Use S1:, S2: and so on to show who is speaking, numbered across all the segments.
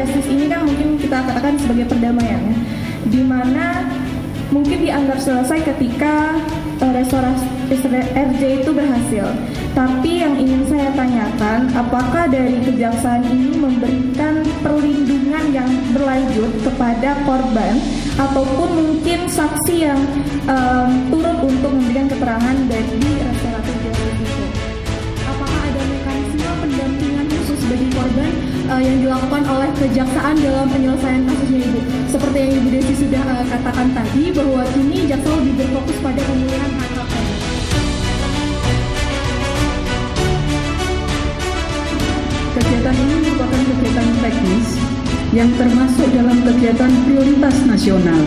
S1: justice ini kan mungkin kita katakan sebagai perdamaian ya, di mana mungkin dianggap selesai ketika restorasi RJ itu berhasil. Tapi yang ingin saya tanyakan, apakah dari kejaksaan ini memberikan perlindungan yang berlanjut kepada korban ataupun mungkin saksi yang turut untuk memberikan keterangan dari restoratif justice itu? Apakah ada mekanisme pendampingan khusus bagi korban yang dilakukan oleh kejaksaan dalam penyelesaian kasusnya Ibu? Seperti yang Ibu Desi sudah katakan tadi, bahwa kini jaksa lebih berfokus pada pemulihan hak korban.
S2: Kegiatan ini merupakan kegiatan teknis yang termasuk dalam kegiatan prioritas nasional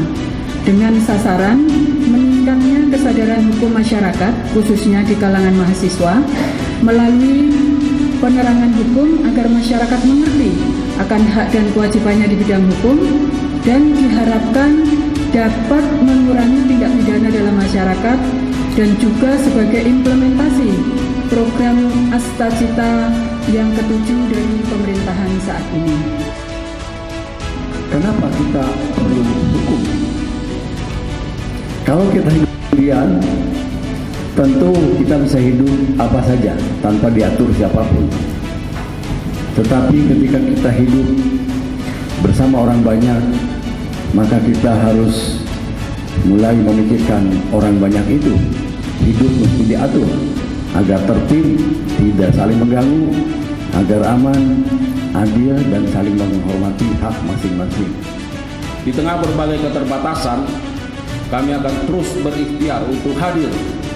S2: dengan sasaran meningkatnya kesadaran hukum masyarakat, khususnya di kalangan mahasiswa, melalui penerangan hukum agar masyarakat mengerti akan hak dan kewajibannya di bidang hukum dan diharapkan dapat mengurangi tindak pidana dalam masyarakat dan juga sebagai implementasi program Astagita yang ketujuh dari pemerintahan saat ini.
S3: Kenapa kita perlu hukum? Kalau kita hidup sendirian, tentu kita bisa hidup apa saja tanpa diatur siapapun. Tetapi ketika kita hidup bersama orang banyak, maka kita harus mulai memikirkan orang banyak itu. Hidup mesti diatur agar tertib, tidak saling mengganggu, agar aman, adil, dan saling menghormati hak masing-masing.
S4: Di tengah berbagai keterbatasan, kami akan terus berikhtiar untuk hadir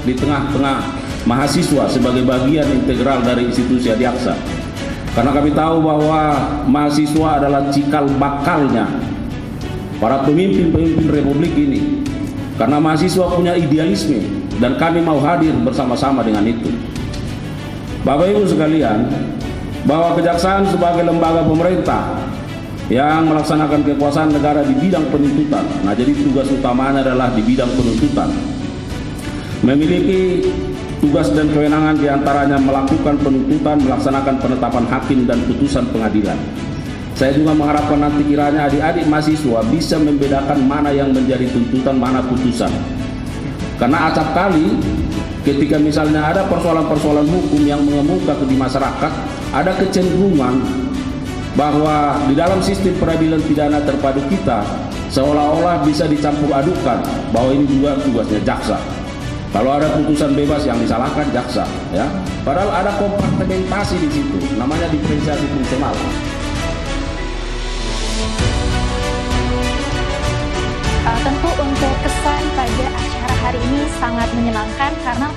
S4: di tengah-tengah mahasiswa sebagai bagian integral dari institusi Adiaksa. Karena kami tahu bahwa mahasiswa adalah cikal bakalnya para pemimpin-pemimpin Republik ini. Karena mahasiswa punya idealisme dan kami mau hadir bersama-sama dengan itu. Bapak Ibu sekalian, bahwa kejaksaan sebagai lembaga pemerintah yang melaksanakan kekuasaan negara di bidang penuntutan, nah jadi tugas utamanya adalah di bidang penuntutan, memiliki tugas dan kewenangan diantaranya melakukan penuntutan, melaksanakan penetapan hakim dan putusan pengadilan. Saya juga mengharapkan nanti kiranya adik-adik mahasiswa bisa membedakan mana yang menjadi tuntutan, mana putusan. Karena acap kali ketika misalnya ada persoalan-persoalan hukum yang mengemuka di masyarakat, ada kecenderungan bahwa di dalam sistem peradilan pidana terpadu kita seolah-olah bisa dicampur adukan bahwa ini juga tugasnya jaksa. Kalau ada putusan bebas yang disalahkan jaksa, ya. Padahal ada kompartementasi di situ, namanya diferensiasi fungsional.
S5: Tentu untuk kesan pada acara hari ini sangat menyenangkan karena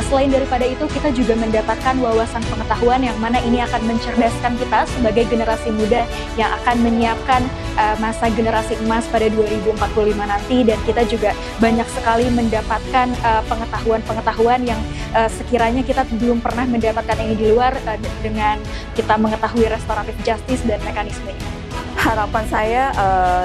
S5: selain daripada itu kita juga mendapatkan wawasan pengetahuan yang mana ini akan mencerdaskan kita sebagai generasi muda yang akan menyiapkan masa generasi emas pada 2045 nanti, dan kita juga banyak sekali mendapatkan pengetahuan-pengetahuan yang sekiranya kita belum pernah mendapatkan ini di luar dengan kita mengetahui restoratif justice dan mekanisme ini.
S6: Harapan saya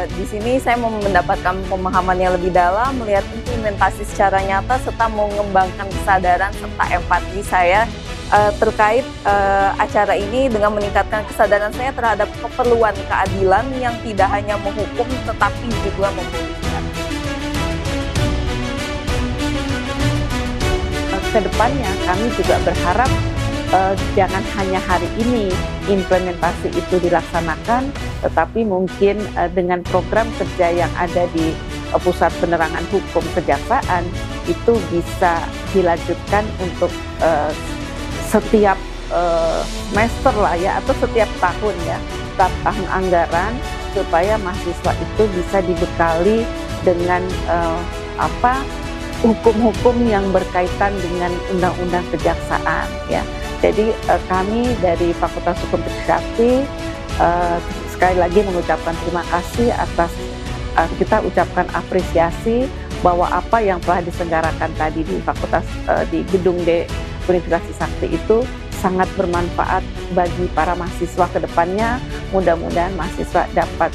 S6: di sini saya mau mendapatkan pemahaman yang lebih dalam, melihat implementasi secara nyata, serta mengembangkan kesadaran serta empati saya terkait acara ini dengan meningkatkan kesadaran saya terhadap keperluan keadilan yang tidak hanya menghukum tetapi juga memulihkan. Kedepannya kami juga berharap jangan hanya hari ini implementasi itu dilaksanakan, tetapi mungkin dengan program kerja yang ada di Pusat Penerangan Hukum Kejaksaan itu bisa dilanjutkan untuk setiap semester lah ya, atau setiap tahun ya, setiap tahun anggaran, supaya mahasiswa itu bisa dibekali dengan hukum-hukum yang berkaitan dengan undang-undang kejaksaan ya. Jadi kami dari Fakultas Hukum Trisakti sekali lagi mengucapkan terima kasih atas kita ucapkan apresiasi bahwa apa yang telah diselenggarakan tadi di Fakultas di Gedung D Universitas Trisakti itu sangat bermanfaat bagi para mahasiswa ke depannya. Mudah-mudahan mahasiswa dapat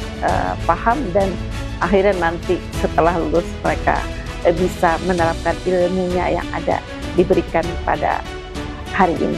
S6: paham dan akhirnya nanti setelah lulus mereka bisa menerapkan ilmunya yang ada diberikan pada hari ini.